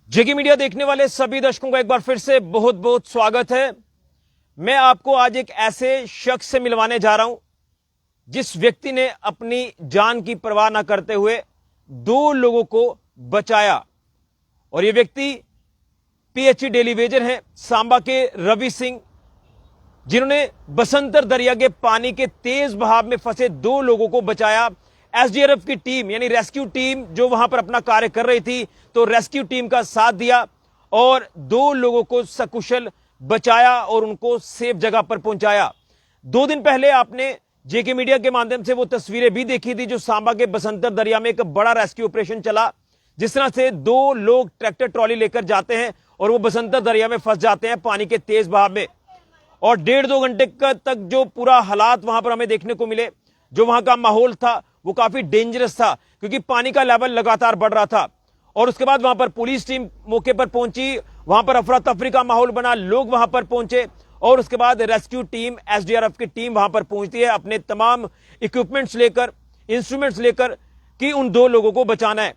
जेके media देखने वाले सभी दर्शकों का एक बार फिर से बहुत बहुत स्वागत है। मैं आपको आज एक ऐसे शख्स से मिलवाने जा रहा हूं जिस व्यक्ति ने अपनी जान की परवाह न करते हुए 2 लोगों को बचाया। और यह व्यक्ति पीएचई डेली वेजर हैं सांबा के रवि सिंह, जिन्होंने बसंतर दरिया के पानी के तेज बहाव में फंसे 2 लोगों को बचाया। एसडीआरएफ की टीम यानी रेस्क्यू टीम जो वहां पर अपना कार्य कर रही थी, तो रेस्क्यू टीम का साथ दिया और 2 लोगों को सकुशल बचाया और उनको सेफ जगह पर पहुंचाया। 2 दिन पहले आपने जेके मीडिया के माध्यम से वो तस्वीरें भी देखी थी जो सांबा के बसंतर दरिया में एक बड़ा रेस्क्यू ऑपरेशन चला, जिस तरह से 2 लोग ट्रैक्टर ट्रॉली लेकर जाते हैं और वो बसंतर दरिया में फंस जाते हैं पानी के तेज बहाव में। और 1.5-2 घंटे तक जो पूरा हालात वहां पर हमें देखने को मिले, जो वहां का माहौल था वो काफी डेंजरस था क्योंकि पानी का लेवल लगातार बढ़ रहा था। और उसके बाद वहां पर पुलिस टीम मौके पर पहुंची, वहां पर अफरा तफरी का माहौल बना, लोग वहां पर पहुंचे और उसके बाद रेस्क्यू टीम एसडीआरएफ की टीम वहां पर पहुंचती है अपने तमाम इक्विपमेंट्स लेकर, इंस्ट्रूमेंट्स लेकर कि उन 2 लोगों को बचाना है।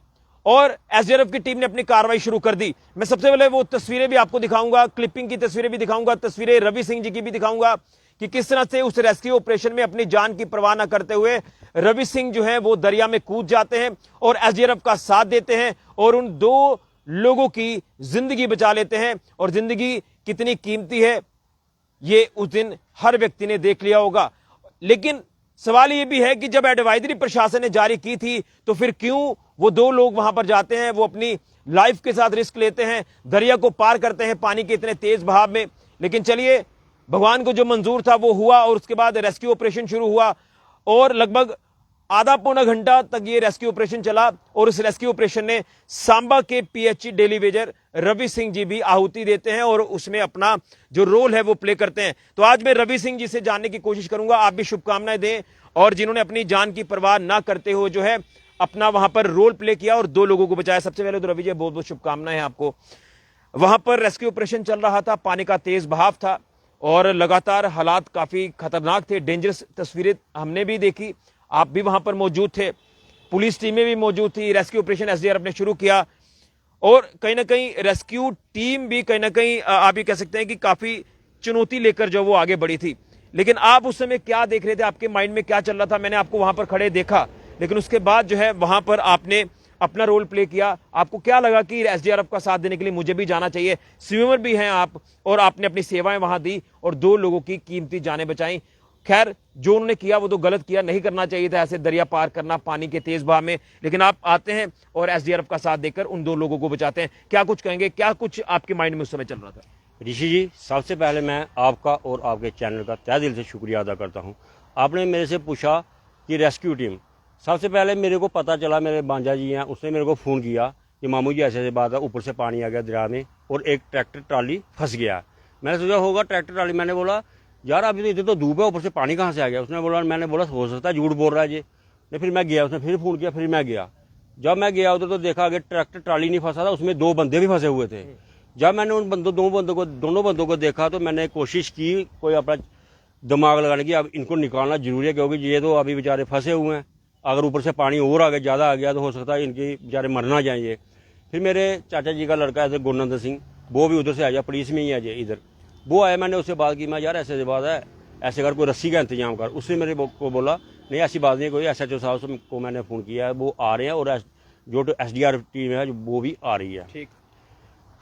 और एसडीआरएफ की टीम ने अपनी कार्रवाई शुरू कर दी। मैं सबसे पहले वो तस्वीरें भी आपको दिखाऊंगा, क्लिपिंग की तस्वीरें भी दिखाऊंगा, तस्वीरें रवि सिंह जी की भी दिखाऊंगा कि किस तरह से उस रेस्क्यू ऑपरेशन में अपनी जान की परवाह न करते हुए रवि सिंह जो है वो दरिया में कूद जाते हैं और एसडीआरएफ का साथ देते हैं और उन 2 लोगों की जिंदगी बचा लेते हैं। और जिंदगी कितनी कीमती है ये उस दिन हर व्यक्ति ने देख लिया होगा। लेकिन सवाल यह भी है कि जब एडवाइजरी प्रशासन ने जारी की थी तो फिर क्यों वो 2 लोग वहां पर जाते हैं, वो अपनी लाइफ के साथ रिस्क लेते हैं, दरिया को पार करते हैं पानी के इतने तेज बहाव में। लेकिन चलिए, भगवान को जो मंजूर था वो हुआ और उसके बाद रेस्क्यू ऑपरेशन शुरू हुआ और लगभग आधा-पौना घंटा तक ये रेस्क्यू ऑपरेशन चला। और इस रेस्क्यू ऑपरेशन ने सांबा के PHE daily wager Ravi Singh ji भी आहुति देते हैं और उसमें अपना जो रोल है वो प्ले करते हैं। तो आज मैं रवि सिंह जी से जानने की कोशिश करूंगा, आप भी शुभकामनाएं दें, और जिन्होंने अपनी जान की परवाह ना करते हुए जो है अपना वहां पर रोल प्ले किया और 2 लोगों को बचाया। सबसे पहले तो रवि जी बहुत बहुत शुभकामनाएं हैं आपको। वहां पर रेस्क्यू ऑपरेशन चल रहा था, पानी का तेज बहाव था और लगातार हालात काफी खतरनाक थे, डेंजरस तस्वीरें हमने भी देखी, आप भी वहां पर मौजूद थे, पुलिस टीमें भी मौजूद थी, रेस्क्यू ऑपरेशन एसडीआरएफ ने शुरू किया और कहीं ना कहीं रेस्क्यू टीम भी कहीं ना कहीं आप ये कह सकते हैं कि काफी चुनौती लेकर जो वो आगे बढ़ी थी। लेकिन आप उस समय क्या देख रहे थे, आपके माइंड में क्या चल रहा था? मैंने आपको वहां पर खड़े देखा, लेकिन उसके बाद जो है वहां पर आपने अपना रोल प्ले किया। आपको क्या लगा कि एसडीआरएफ का साथ देने के लिए मुझे भी जाना चाहिए, स्विमर भी हैं आप, और आपने अपनी सेवाएं वहां दी और 2 लोगों की कीमती जानें बचाई। खैर, जो उन्होंने किया वो तो गलत किया, नहीं करना चाहिए था ऐसे दरिया पार करना पानी के तेज बहाव में, लेकिन आप आते हैं और एसडीआरएफ का साथ देकर उन 2 लोगों को बचाते हैं। क्या कुछ कहेंगे, क्या कुछ आपके माइंड में उस समय चल रहा था? ऋषि जी, सबसे पहले मैं आपका और आपके चैनल का तहे दिल से शुक्रिया अदा करता हूं। आपने मेरे से पूछा कि रेस्क्यू टीम, सबसे पहले मेरे को पता चला, मेरे बांजा जी हैं, उसने मेरे को फ़ोन किया कि मामू जी ऐसे बात है, ऊपर से पानी आ गया दरिया में और एक ट्रैक्टर ट्राली फंस गया। मैंने सोचा होगा ट्रैक्टर ट्राली, मैंने बोला यार अभी तो इधर तो धूप है, ऊपर से पानी कहाँ से आ गया? उसने बोला, मैंने बोला हो सकता है झूठ बोल रहा है जी। नहीं, फिर मैं गया, उसने फिर फ़ोन किया, फिर मैं गया। जब मैं गया उधर तो देखा कि ट्रैक्टर ट्राली नहीं फंसा था, उसमें 2 बंदे भी फंसे हुए थे। जब मैंने उन दोनों बंदों को देखा तो मैंने कोशिश की कोई अपना दिमाग लगाने की, अब इनको निकालना जरूरी है क्योंकि ये तो अभी बेचारे फंसे हुए हैं, अगर ऊपर से पानी और आ गया, ज़्यादा आ गया तो हो सकता है इनके बेचारे मर ना जाएं ये। फिर मेरे चाचा जी का लड़का है गुरनंदन सिंह, वो भी उधर से आया, पुलिस में ही है इधर, वो आया। मैंने उससे बात की, मैं यार ऐसे बात है, ऐसे कर कोई रस्सी का इंतजाम कर। उसने मेरे को बोला नहीं ऐसी बात नहीं, कोई एसएचओ साहब को मैंने फ़ोन किया है, वो आ रहे हैं और जो एसडीआरएफ टीम है वो भी आ रही है। ठीक।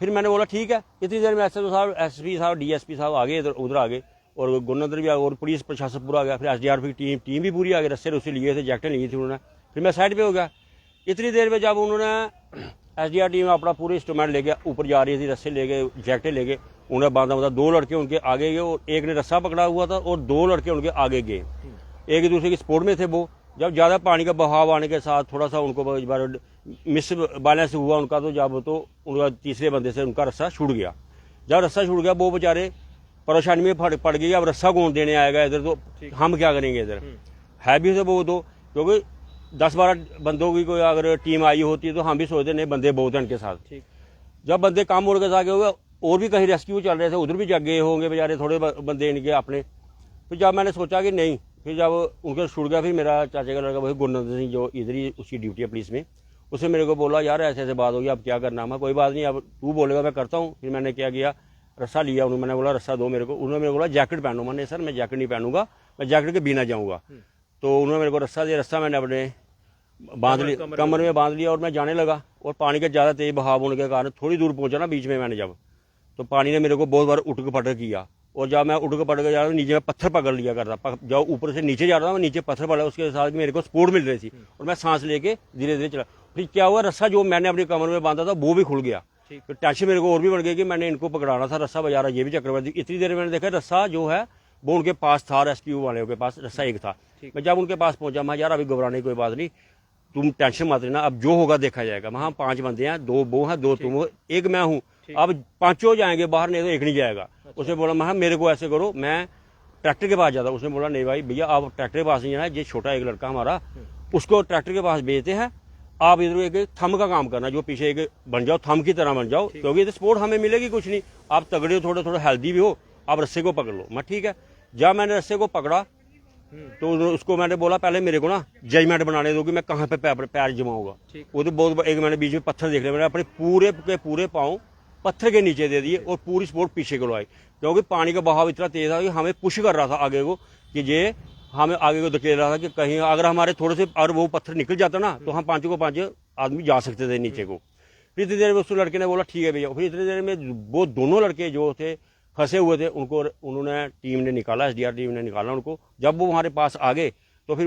फिर मैंने बोला ठीक है। इतनी देर में एसएचओ साहब, एसपी साहब, डीएसपी साहब आ गए, उधर आ गए और गुरनंदन भी आ गए और पुलिस प्रशासन पूरा आ गया। फिर एसडीआरएफ की टीम भी पूरी आ गई, रस्से रुस्से लिए थे, जैकेटें ली थी उन्होंने। फिर मैं साइड पे हो गया। इतनी देर में जब उन्होंने एसडीआर टीम अपना पूरे इंस्ट्रूमेंट लेके ऊपर जा रही थी, रस्से ले गए, जैकेटें ले गए, उन्हें बांधा 2 लड़के उनके आगे गए और एक ने रस्सा पकड़ा हुआ था और 2 लड़के उनके आगे गए, एक दूसरे की सपोर्ट में थे। वो जब ज़्यादा पानी का बहाव आने के साथ थोड़ा सा उनको मिस बैलेंस हुआ उनका, तो जब तो उनका तीसरे बंदे से उनका रस्सा छूट गया। जब रस्सा छूट गया वो बेचारे परेशानी में पड़ गई, अब रस्सा कौन देने आएगा इधर, तो हम क्या करेंगे इधर, है भी तो वो तो, क्योंकि 10-12 बंदों की कोई अगर टीम आई होती तो हम भी सोचते नहीं बंदे बहुत हैं उनके साथ। जब बंदे काम मोड़ के आगे हुए और भी कहीं रेस्क्यू चल रहे थे, उधर भी जगे होंगे बेचारे थोड़े बंदे इनके अपने। फिर जब मैंने सोचा कि नहीं, फिर जब उनके छूट गया, फिर मेरा चाचे का लड़का वही गुरनंदन सिंह जो इधर ही उसकी ड्यूटी है पुलिस में, उसने मेरे को बोला यार ऐसे ऐसे बात होगी, अब क्या करना। मैं कोई बात नहीं, अब तू बोलेगा मैं करता हूँ। फिर मैंने क्या किया, रस्सा लिया उन्होंने, मैंने बोला रस्सा दो मेरे को। उन्होंने मेरे को बोला जैकेट पहनो। मैंने सर मैं जैकेट नहीं पहनूंगा, मैं जैकेट के बिना जाऊँगा। तो उन्होंने मेरे को रस्सा दिया, रस्सा मैंने अपने बांध लिया, कमर में बांध लिया और मैं जाने लगा। और पानी का ज़्यादा तेज बहाव होने के कारण थोड़ी दूर पहुंचा ना बीच में मैंने जब, तो पानी ने मेरे को बहुत बार उठक पटक किया। और जब मैं उठक पटक जा रहा हूँ नीचे में पत्थर पकड़ लिया करता, जब ऊपर से नीचे जा रहा था मैं नीचे पत्थर पड़ा, उसके साथ मेरे को सपोर्ट मिल रही थी और मैं सांस लेके धीरे धीरे चला। फिर क्या हुआ, रस्सा जो मैंने अपनी कमर में बांधा था वो भी खुल गया। तो टेंशन मेरे को और भी बढ़ गई कि मैंने इनको पकड़ाना था, रस्सा बजा रहा, ये भी चक्रवर्ती। इतनी देर मैंने देखा रस्सा जो है वो उनके पास था, रेस्क्यू वाले के पास रस्सा एक था। मैं जब उनके पास पहुंचा, मैं यार अभी घबराने की कोई बात नहीं, तुम टेंशन मत लेना, अब जो होगा देखा जाएगा। वहां 5 बंदे हैं, 2 वो हैं, 2 तुम हो, एक मैं हूँ, अब 5 जाएंगे बाहर, नहीं तो एक नहीं जाएगा। उसने बोला मैं मेरे को ऐसे करो, मैं ट्रैक्टर के पास जाता। उसने बोला नहीं भाई भैया आप ट्रैक्टर के पास नहीं जाना, ये छोटा एक लड़का हमारा, उसको ट्रैक्टर के पास भेजते हैं, आप इधर एक थम का काम करना, जो पीछे एक बन जाओ, थम की तरह बन जाओ, क्योंकि इधर सपोर्ट हमें मिलेगी कुछ नहीं, आप तगड़े हो, थोड़े थोड़े हेल्दी भी हो, आप रस्से को पकड़ लो। मैं ठीक है। जब मैंने रस्से को पकड़ा तो उसको मैंने बोला पहले मेरे को ना जजमेंट बनाने दो कि मैं कहाँ पे पैर जमाऊंगा। वो तो बहुत एक मैंने बीच में पत्थर देख लिया, मैंने अपने पूरे के पूरे पाँव पत्थर के नीचे दे दिए और पूरी सपोर्ट पीछे को लाई, क्योंकि पानी का बहाव इतना तेज था कि हमें पुश कर रहा था आगे को, कि ये हमें आगे को धकेल रहा था कि कहीं अगर हमारे थोड़े से और वो पत्थर निकल जाता ना तो हम 5 को 5 आदमी जा सकते थे नीचे को। फिर इतनी देर में उस लड़के ने बोला ठीक है भैया। फिर इतनी देर में वो दोनों लड़के जो थे फंसे हुए थे उनको उन्होंने टीम ने निकाला, SDR टीम ने निकाला उनको। जब वो हमारे पास आ गए तो फिर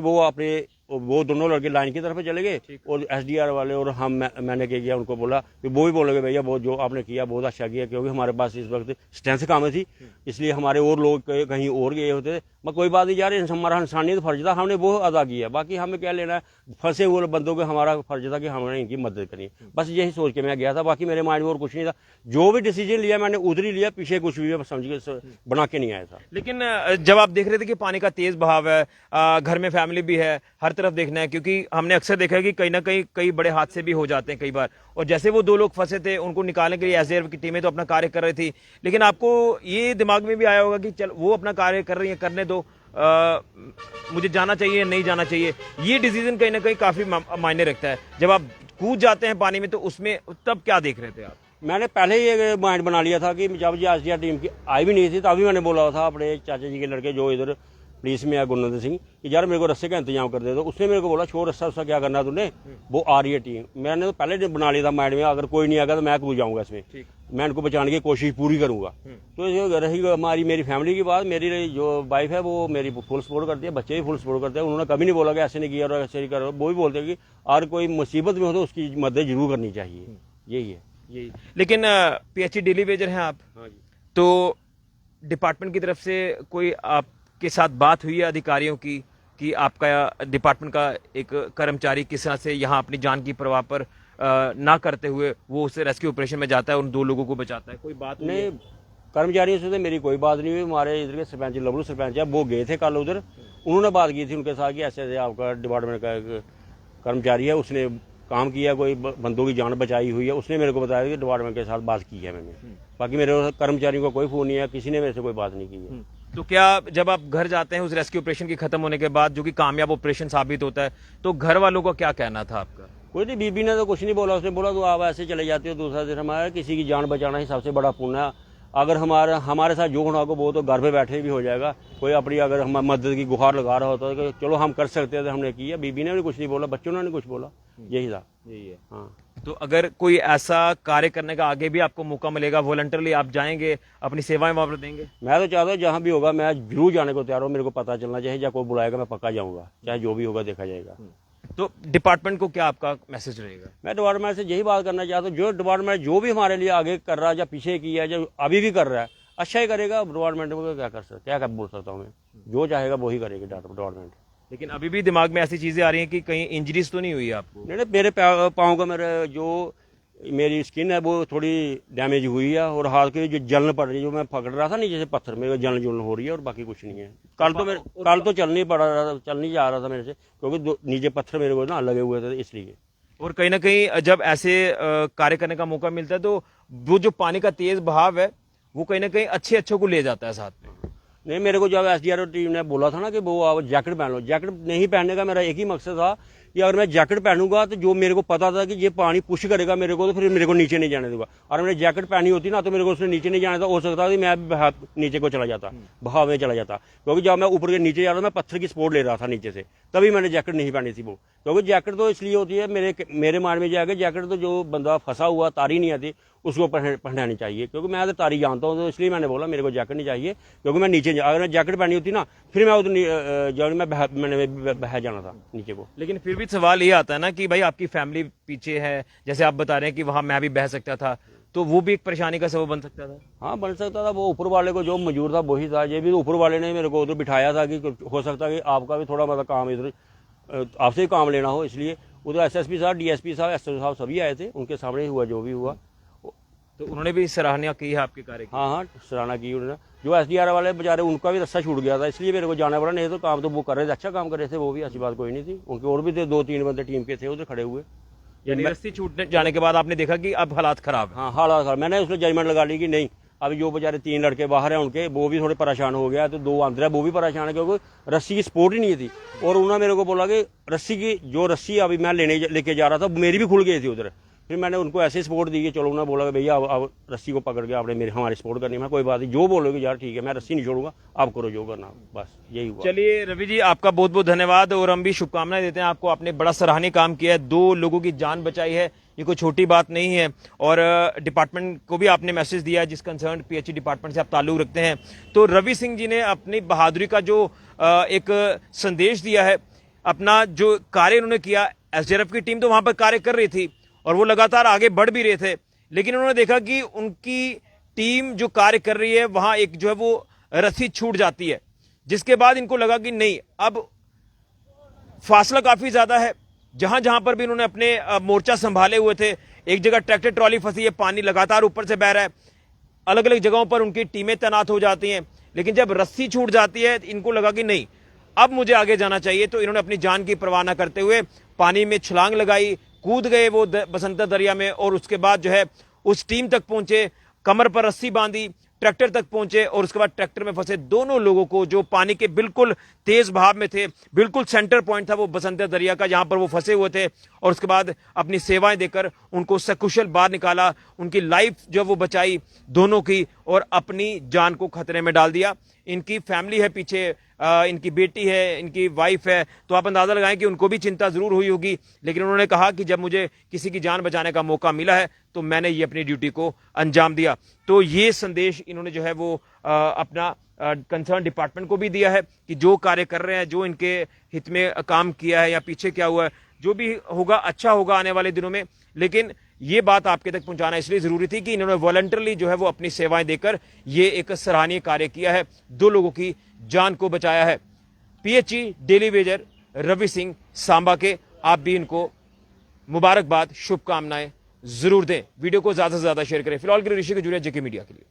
वो दोनों लड़के लाइन की तरफ चले गए और SDR वाले और मैंने क्या किया, उनको बोला फिर वो भी बोलोगे भैया वो जो आपने किया बहुत अच्छा किया, क्योंकि हमारे पास इस वक्त स्ट्रेंथ कम थी, इसलिए हमारे और लोग कहीं और गए होते थे। मैं कोई बात नहीं यार, हमारा इंसानियत फर्ज था, हमने वो अदा किया, बाकी हमें क्या लेना है, फंसे हुए बंदों को हमारा फर्ज था कि हमने इनकी मदद करनी है, बस यही सोच के मैं गया था। बाकी मेरे माइंड में और कुछ नहीं था, जो भी डिसीजन लिया मैंने उधर ही लिया, पीछे कुछ भी समझ के बना के नहीं आया था। लेकिन जब आप देख रहे थे कि पानी का तेज बहाव है, घर में फैमिली भी है, हर तरफ देखना है, क्योंकि हमने अक्सर देखा है कि कहीं ना कहीं कई बड़े हादसे भी हो जाते हैं कई बार, और जैसे वो 2 लोग फंसे थे उनको निकालने के लिए SDR की टीमें तो अपना कार्य कर रही थी, लेकिन आपको ये दिमाग में भी आया होगा कि चल वो अपना कार्य कर रही है, करने दो, मुझे जाना चाहिए नहीं जाना चाहिए। ये डिसीजन कहीं ना कहीं काफी मायने रखता है। जब आप कूद जाते हैं पानी में तो उसमें तब क्या देख रहे थे आप? मैंने पहले ही ये माइंड बना लिया था कि जब ये SDR टीम की आई भी नहीं थी तभी मैंने बोला था अपने चाचा जी के लड़के जो इधर पुलिस में है, गुरनंद सिंह, कि यार मेरे को रस्से का इंतजाम कर दे दो। उसने मेरे को बोला छोड़ रस्सा क्या करना तूने, वो आ रही है टीम। मैंने तो पहले बना लिया था माइंड में, अगर कोई नहीं आएगा तो मैं कूद जाऊंगा इसमें, मैं इनको बचाने की कोशिश पूरी करूंगा। तो रही हमारी मेरी फैमिली की बात, मेरी जो वाइफ है वो मेरी फुल सपोर्ट करती है, बच्चे भी फुल सपोर्ट करते हैं। उन्होंने कभी नहीं बोला कि ऐसे नहीं किया और ऐसे नहीं कर, वो भी बोलते हैं कि अगर कोई मुसीबत में हो तो उसकी मदद जरूर करनी चाहिए। यही है। यही। लेकिन PhD डेली वेजर हैं आप, हाँ जी। तो डिपार्टमेंट की तरफ से कोई आपके साथ बात हुई है अधिकारियों की कि आपका डिपार्टमेंट का एक कर्मचारी किस तरह से यहाँ अपनी जान की परवाह पर ना करते हुए वो उस रेस्क्यू ऑपरेशन में जाता है, उन 2 लोगों को बचाता है? कोई बात नहीं, कर्मचारियों से तो मेरी कोई बात नहीं हुई। हमारे इधर के सरपंच लबलू सरपंच है, वो गए थे कल उधर, उन्होंने बात की थी उनके साथ कि ऐसे ऐसे आपका डिपार्टमेंट का एक कर्मचारी है, उसने काम किया, कोई बंदों की जान बचाई हुई है, उसने मेरे को बताया कि डिपार्टमेंट के साथ बात की है मैंने। बाकी मेरे कर्मचारियों का कोई फोन नहीं है, किसी ने मेरे से कोई बात नहीं की है। तो क्या जब आप घर जाते हैं उस रेस्क्यू ऑपरेशन की खत्म होने के बाद, जो कि कामयाब ऑपरेशन साबित होता है, तो घर वालों का क्या कहना था आपका? कोई नहीं, बीबी ने तो कुछ नहीं बोला, उसने बोला तो आप ऐसे चले जाते हो दूसरा दिन, हमारा किसी की जान बचाना ही सबसे बड़ा पुण्य है। अगर हमारे साथ जो होना होगा वो तो घर पे बैठे भी हो जाएगा। कोई अपनी अगर हम मदद की गुहार लगा रहा होता है कि चलो हम कर सकते हैं तो हमने किया। बीबी ने भी कुछ नहीं बोला, बच्चों ने कुछ बोला, यही था। यही है। हाँ। तो अगर कोई ऐसा कार्य करने का आगे भी आपको मौका मिलेगा, वॉलंटरली आप जाएंगे, अपनी सेवाएं वहां पर देंगे? मैं तो चाहता हूँ जहाँ भी होगा मैं जरूर जाने को तैयार हूँ, मेरे को पता चलना चाहिए, या कोई बुलाएगा मैं पक्का जाऊँगा, चाहे जो भी होगा देखा जाएगा। तो डिपार्टमेंट को क्या आपका मैसेज रहेगा? मैं डिपार्टमेंट से यही बात करना चाहता हूँ, जो डिपार्टमेंट जो भी हमारे लिए आगे कर रहा है या पीछे किया है, जो अभी भी कर रहा है, अच्छा ही करेगा। डिपार्टमेंट को क्या कर सकता, क्या बोल सकता हूँ मैं, जो चाहेगा वही करेगा डिपार्टमेंट। लेकिन अभी भी दिमाग में ऐसी चीजें आ रही हैं कि कहीं इंजरीज तो नहीं हुई आपको? नहीं, मेरे पाँव का मेरी स्किन है वो थोड़ी डैमेज हुई है, और हाथ की जो जलन पड़ रही है, जो मैं पकड़ रहा था नीचे से पत्थर, मेरे को जलन हो रही है, और बाकी कुछ नहीं है। कल तो चल नहीं जा रहा था मेरे से, क्योंकि नीचे पत्थर मेरे को ना लगे हुए थे इसलिए। और कहीं ना कहीं जब ऐसे कार्य करने का मौका मिलता है तो वो जो पानी का तेज बहाव है वो कहीं ना कहीं अच्छे को ले जाता है साथ में। नहीं, मेरे को जब SDR टीम ने बोला था ना कि वो आप जैकेट पहन लो, जैकेट नहीं पहनने का मेरा एक ही मकसद था कि अगर मैं जैकेट पहनूंगा तो जो मेरे को पता था कि ये पानी पुश करेगा मेरे को, तो फिर मेरे को नीचे नहीं जाने दूंगा। और मैंने जैकेट पहनी होती ना तो मेरे को उसने नीचे नहीं जाने था, हो सकता था कि मैं नीचे को चला जाता, बहाव में चला जाता। क्योंकि जब मैं ऊपर के नीचे जा रहा था, मैं पत्थर की सपोर्ट ले रहा था नीचे से, तभी मैंने जैकेट नहीं पहनी थी वो। क्योंकि जैकेट तो इसलिए होती है, मेरे मान में जाके जैकेट तो जो बंदा फंसा हुआ, तारी नहीं आती, उसको पहनानी चाहिए। क्योंकि मैं तो तारी जानता हूँ, तो इसलिए मैंने बोला मेरे को जैकेट नहीं चाहिए। क्योंकि मैं नीचे, अगर मैं जैकेट पहनी होती ना, फिर मैं उधर मैंने बह जाना था नीचे को। लेकिन फिर भी सवाल ये आता है ना कि भाई आपकी फैमिली पीछे है, जैसे आप बता रहे हैं कि वहां मैं भी बह सकता था, तो वो भी एक परेशानी का सबब बन सकता था। हाँ, बन सकता था। वो ऊपर वाले को जो मंजूर था वही था। ये भी ऊपर वाले ने मेरे को उधर बिठाया था कि हो सकता है कि आपका भी थोड़ा मतलब काम इधर आपसे ही काम लेना हो, इसलिए उधर एसएसपी साहब, डीएसपी साहब, एसएसपी साहब सभी आए थे, उनके सामने हुआ जो भी हुआ। तो उन्होंने भी सराहना की है आपके कार्य की। हाँ हाँ, सराहना की उन्होंने। जो एसडीआर वाले बेचारे, उनका भी रास्ता छूट गया था, इसलिए मेरे को जाना पड़ा, नहीं तो काम तो वो कर रहे थे, अच्छा काम कर रहे थे वो भी, ऐसी बात कोई नहीं थी। उनके और भी थे 2-3 बंदे टीम के थे उधर खड़े हुए। यानी रस्सी छूटने जाने के बाद आपने देखा कि अब हालात खराब है। हाँ, हालात खराब। मैंने उसमें जजमेंट लगा ली कि नहीं, अभी जो बेचारे 3 लड़के बाहर हैं उनके, वो भी थोड़े परेशान हो गया, तो 2 अंदर है, वो भी परेशान है, क्योंकि रस्सी की सपोर्ट ही नहीं थी। और उन्होंने मेरे को बोला कि रस्सी अभी मैं लेके जा रहा था, मेरी भी खुल गई थी उधर। फिर मैंने उनको ऐसे सपोर्ट दी कि चलो, उन्होंने बोला कि भैया अब रस्सी को पकड़ के आपने हमारी सपोर्ट करनी है। कोई बात नहीं, जो बोलोगे यार ठीक है, मैं रस्सी नहीं छोड़ूंगा, आप करो जो करना, बस यही हुआ। चलिए रवि जी, आपका बहुत बहुत धन्यवाद और हम भी शुभकामनाएं देते हैं आपको। आपने बड़ा सराहनीय काम किया है, 2 लोगों की जान बचाई है, ये कोई छोटी बात नहीं है। और डिपार्टमेंट को भी आपने मैसेज दिया है, जिस कंसर्न पीएचई डिपार्टमेंट से आप ताल्लुक रखते हैं। तो रवि सिंह जी ने अपनी बहादुरी का जो एक संदेश दिया है, अपना जो कार्य उन्होंने किया, एसडीआरएफ की टीम तो वहां पर कार्य कर रही थी और वो लगातार आगे बढ़ भी रहे थे, लेकिन उन्होंने देखा कि उनकी टीम जो कार्य कर रही है वहां एक जो है वो रस्सी छूट जाती है, जिसके बाद इनको लगा कि नहीं, अब फासला काफी ज्यादा है। जहां जहां पर भी इन्होंने अपने मोर्चा संभाले हुए थे, एक जगह ट्रैक्टर ट्रॉली फंसी है, पानी लगातार ऊपर से बह रहा है, अलग अलग जगहों पर उनकी टीमें तैनात हो जाती हैं, लेकिन जब रस्सी छूट जाती है इनको लगा कि नहीं, अब मुझे आगे जाना चाहिए। तो इन्होंने अपनी जान की परवाह न करते हुए पानी में छलांग लगाई, कूद गए वो बसंतर दरिया में, और उसके बाद जो है उस टीम तक पहुंचे, कमर पर रस्सी बांधी, ट्रैक्टर तक पहुंचे, और उसके बाद ट्रैक्टर में फंसे दोनों लोगों को, जो पानी के बिल्कुल तेज बहाव में थे, बिल्कुल सेंटर पॉइंट था वो बसंतर दरिया का जहां पर वो फंसे हुए थे, और उसके बाद अपनी सेवाएं देकर उनको सकुशल बाहर निकाला, उनकी लाइफ जो वो बचाई दोनों की, और अपनी जान को खतरे में डाल दिया। इनकी फैमिली है पीछे, इनकी बेटी है, इनकी वाइफ है, तो आप अंदाजा लगाएं कि उनको भी चिंता जरूर हुई होगी, लेकिन उन्होंने कहा कि जब मुझे किसी की जान बचाने का मौका मिला है तो मैंने ये अपनी ड्यूटी को अंजाम दिया। तो ये संदेश इन्होंने जो है वो अपना कंसर्न डिपार्टमेंट को भी दिया है कि जो कार्य कर रहे हैं, जो इनके हित में काम किया है या पीछे क्या हुआ है, जो भी होगा अच्छा होगा आने वाले दिनों में। लेकिन ये बात आपके तक पहुंचाना इसलिए जरूरी थी कि इन्होंने वॉलंटरली जो है वो अपनी सेवाएं देकर ये एक सराहनीय कार्य किया है, 2 लोगों की जान को बचाया है। PHE daily wager Ravi Singh Samba के, आप भी इनको मुबारकबाद, शुभकामनाएं जरूर दें। वीडियो को ज्यादा से ज्यादा शेयर करें। फिलहाल के लिए ऋषि के जुड़े जेके मीडिया के लिए।